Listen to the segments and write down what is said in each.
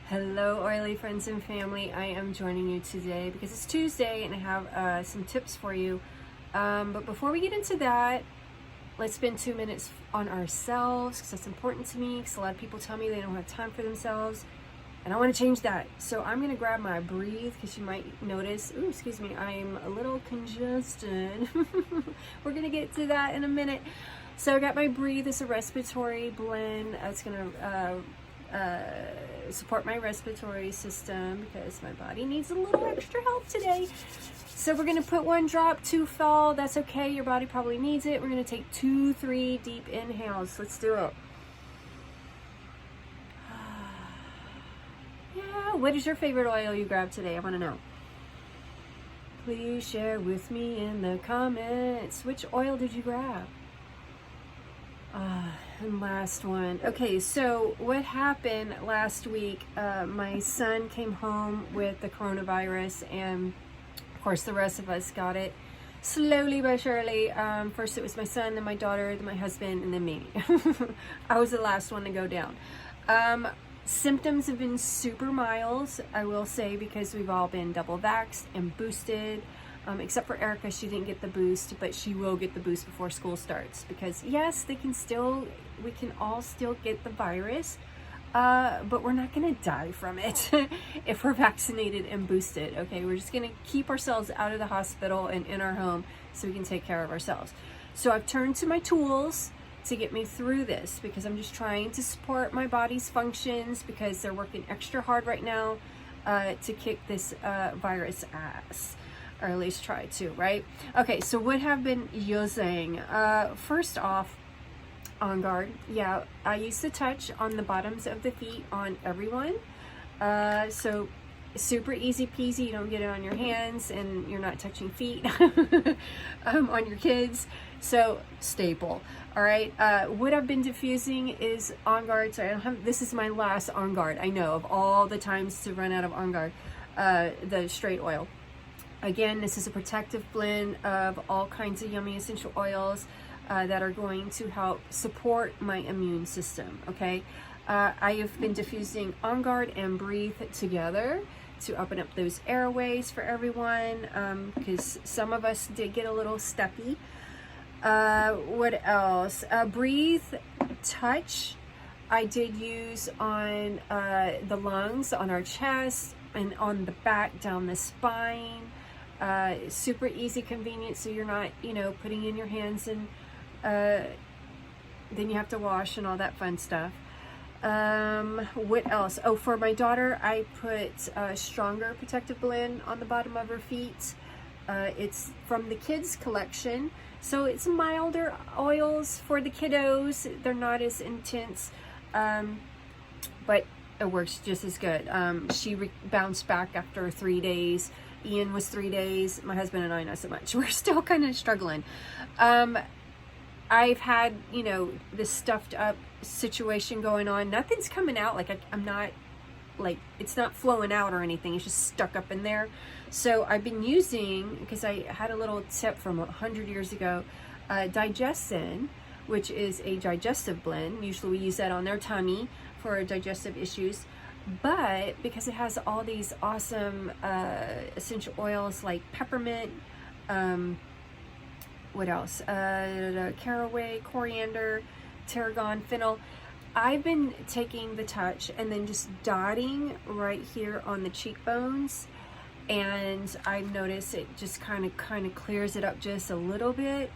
Hello, oily friends and family. I am joining you today because it's Tuesday and I have some tips for you. But before we get into that, let's spend 2 minutes on ourselves because that's important to me because a lot of people tell me they don't have time for themselves and I want to change that. So I'm going to grab my breathe because you might notice, ooh, excuse me, I'm a little congested. We're going to get to that in a minute. So I got my breathe. It's a respiratory blend. It's going to support my respiratory system because my body needs a little extra help today. So we're going to put 1 drop, 2 fall. That's okay. Your body probably needs it. We're going to take 2, 3 deep inhales. Let's do it. Yeah, what is your favorite oil you grabbed today? I want to know. Please share with me in the comments. Which oil did you grab? And last one. Okay, so what happened last week, my son came home with the coronavirus and of course the rest of us got it slowly but surely. First it was my son, then my daughter, then my husband, and then me. I was the last one to go down. Symptoms have been super mild, I will say, because we've all been double vaxxed and boosted. Except for Erica, she didn't get the boost, but she will get the boost before school starts because yes, we can all still get the virus, but we're not going to die from it if we're vaccinated and boosted. Okay, we're just going to keep ourselves out of the hospital and in our home so we can take care of ourselves. So I've turned to my tools to get me through this because I'm just trying to support my body's functions because they're working extra hard right now to kick this virus ass. Or at least try to, right? Okay, so what have been using? First off, On Guard. Yeah, I use the touch on the bottoms of the feet on everyone. So super easy peasy. You don't get it on your hands and you're not touching feet on your kids. So staple. All right. What I've been diffusing is On Guard. So I don't have, this is my last On Guard. I know of all the times to run out of On Guard, the straight oil. Again, this is a protective blend of all kinds of yummy essential oils that are going to help support my immune system, okay? I have been diffusing On Guard and Breathe together to open up those airways for everyone because some of us did get a little stuffy. What else? Breathe Touch I did use on the lungs, on our chest, and on the back, down the spine. Super easy, convenient, so you're not, putting in your hands and then you have to wash and all that fun stuff. What else? Oh, for my daughter, I put Stronger Protective Blend on the bottom of her feet. It's from the kids collection, so it's milder oils for the kiddos. They're not as intense, but it works just as good. She bounced back after 3 days. Ian was 3 days. My husband and I, not so much. We're still kind of struggling. I've had, this stuffed up situation going on. Nothing's coming out. Like, I'm not, like, it's not flowing out or anything. It's just stuck up in there. So I've been using, because I had a little tip from 100 years ago, Digestive, which is a digestive blend. Usually we use that on their tummy for digestive issues. But because it has all these awesome essential oils like peppermint, what else? Caraway, coriander, tarragon, fennel. I've been taking the touch and then just dotting right here on the cheekbones, and I've noticed it just kind of clears it up just a little bit.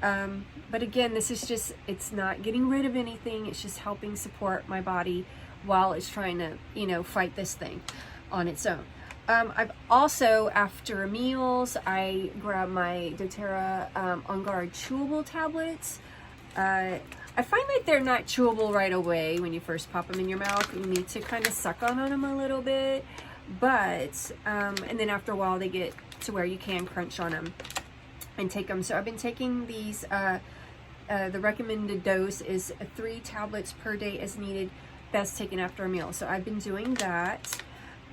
But again, this is just, it's not getting rid of anything. It's just helping support my body while it's trying to, fight this thing on its own. I've also, after meals, I grab my Doterra On Guard chewable tablets. I find that they're not chewable right away when you first pop them in your mouth. You need to kind of suck on them a little bit, but, and then after a while they get to where you can crunch on them and take them. So I've been taking these, the recommended dose is 3 tablets per day as needed. Best taken after a meal. So I've been doing that.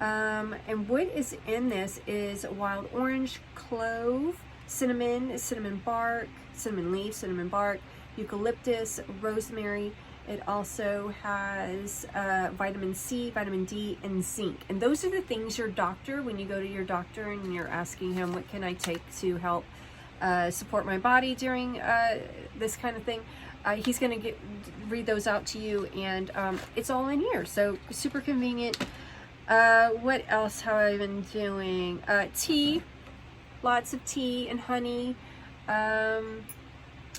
And what is in this is wild orange, clove, cinnamon, cinnamon bark, cinnamon leaf, cinnamon bark, eucalyptus, rosemary, It also has vitamin C, vitamin D, and zinc. And those are the things your doctor, when you go to your doctor and you're asking him, what can I take to help support my body during this kind of thing, he's going to read those out to you, and it's all in here. So super convenient. What else have I been doing? Tea, lots of tea and honey.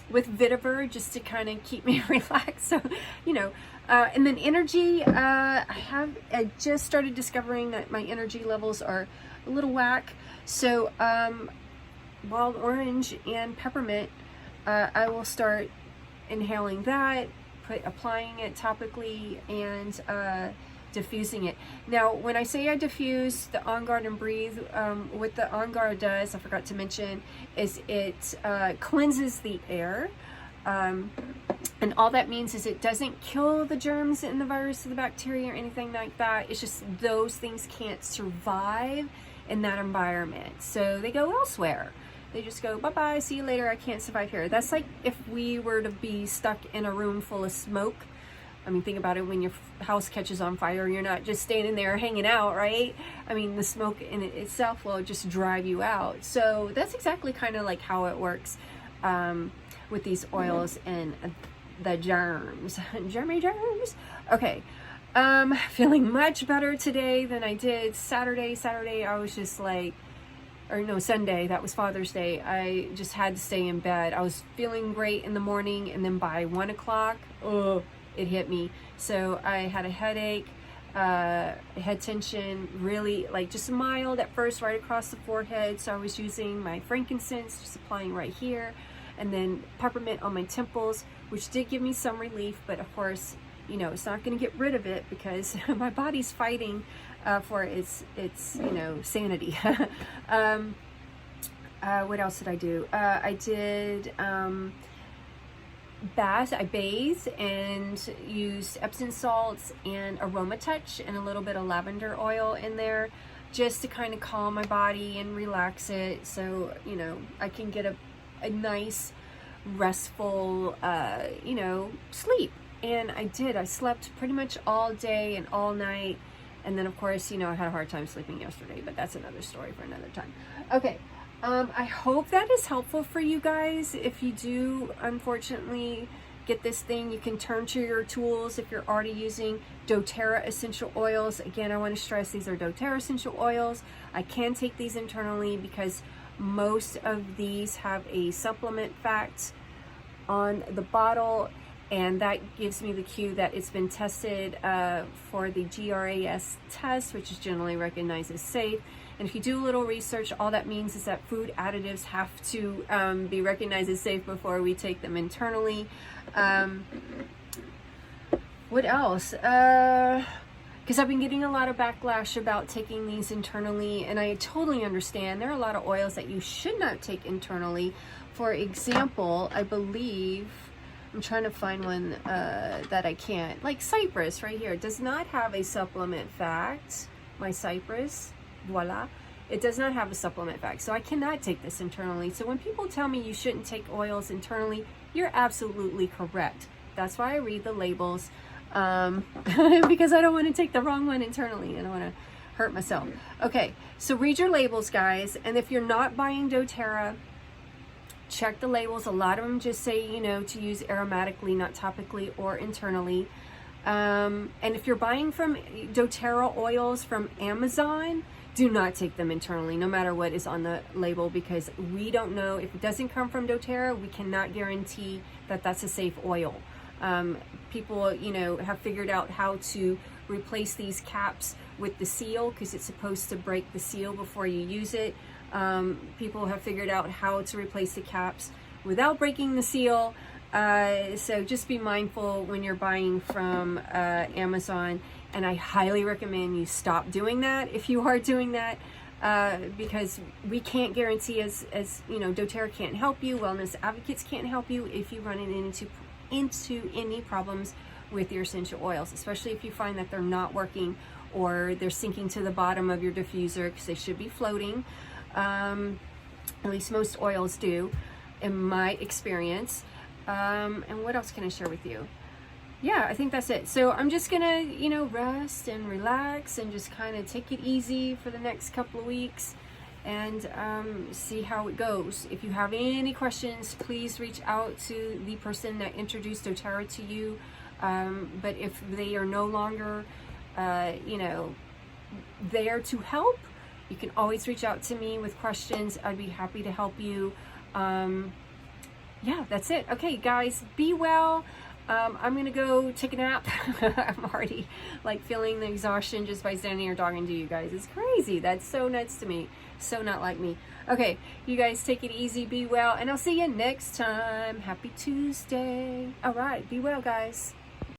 With vetiver, just to kind of keep me relaxed. So, you know, and then energy, I just started discovering that my energy levels are a little whack. So, wild orange and peppermint, I will start inhaling that, applying it topically, and diffusing it. Now, when I say I diffuse the On Guard and Breathe, what the On Guard does, I forgot to mention, is it cleanses the air. And all that means is it doesn't kill the germs and the virus or the bacteria or anything like that. It's just those things can't survive in that environment. So they go elsewhere. They just go, bye-bye, see you later, I can't survive here. That's like if we were to be stuck in a room full of smoke. I mean, think about it, when your house catches on fire, you're not just standing there hanging out, right? I mean, the smoke in itself will just drive you out. So that's exactly kind of like how it works with these oils and the germs. Germy germs. Okay. Feeling much better today than I did Saturday. Saturday, I was just like, or no, Sunday, that was Father's Day. I just had to stay in bed. I was feeling great in the morning, and then by 1 o'clock, it hit me. So I had a headache, head tension, really like just mild at first, right across the forehead. So I was using my frankincense, just applying right here, and then peppermint on my temples, which did give me some relief. But of course, you know, it's not going to get rid of it because my body's fighting for its you know, sanity. What else did I do? I did I bathed and used Epsom salts and Aroma Touch and a little bit of lavender oil in there, just to kind of calm my body and relax it, so, you know, I can get a nice restful you know, sleep. And I did. I slept pretty much all day and all night, and then of course, you know, I had a hard time sleeping yesterday, but that's another story for another time. Okay. I hope that is helpful for you guys. If you do, unfortunately, get this thing, you can turn to your tools if you're already using Doterra essential oils. Again, I want to stress these are Doterra essential oils. I can take these internally because most of these have a supplement fact on the bottle, and that gives me the cue that it's been tested for the GRAS test, which is generally recognized as safe. And if you do a little research, all that means is that food additives have to be recognized as safe before we take them internally. What else? Because I've been getting a lot of backlash about taking these internally, and I totally understand. There are a lot of oils that you should not take internally. For example, I believe, I'm trying to find one that I can't, like cypress right here, does not have a supplement fact. My cypress, voila, it does not have a supplement fact, so I cannot take this internally. So when people tell me you shouldn't take oils internally, you're absolutely correct. That's why I read the labels, because I don't want to take the wrong one internally. I don't want to hurt myself. Okay, so read your labels, guys, and if you're not buying Doterra, check the labels. A lot of them just say, you know, to use aromatically, not topically or internally. And if you're buying from Doterra oils from Amazon, do not take them internally, no matter what is on the label, because we don't know. If it doesn't come from Doterra, we cannot guarantee that that's a safe oil. People, you know, have figured out how to replace these caps with the seal, because it's supposed to break the seal before you use it. People have figured out how to replace the caps without breaking the seal. So just be mindful when you're buying from Amazon, and I highly recommend you stop doing that if you are doing that, because we can't guarantee, as you know, Doterra can't help you, wellness advocates can't help you if you run into any problems with your essential oils, especially if you find that they're not working or they're sinking to the bottom of your diffuser, because they should be floating. At least most oils do, in my experience. And what else can I share with you? yeah, I think that's it. So I'm just gonna, you know, rest and relax and just kind of take it easy for the next couple of weeks and see how it goes. If you have any questions, please reach out to the person that introduced Doterra to you. But if they are no longer, you know, there to help, you can always reach out to me with questions. I'd be happy to help you. Yeah, that's it. Okay, guys, be well. I'm gonna go take a nap. I'm already like feeling the exhaustion just by standing here talking to you guys. It's crazy. That's so nuts to me. So not like me. Okay, you guys take it easy, be well, and I'll see you next time. Happy Tuesday. All right, be well, guys.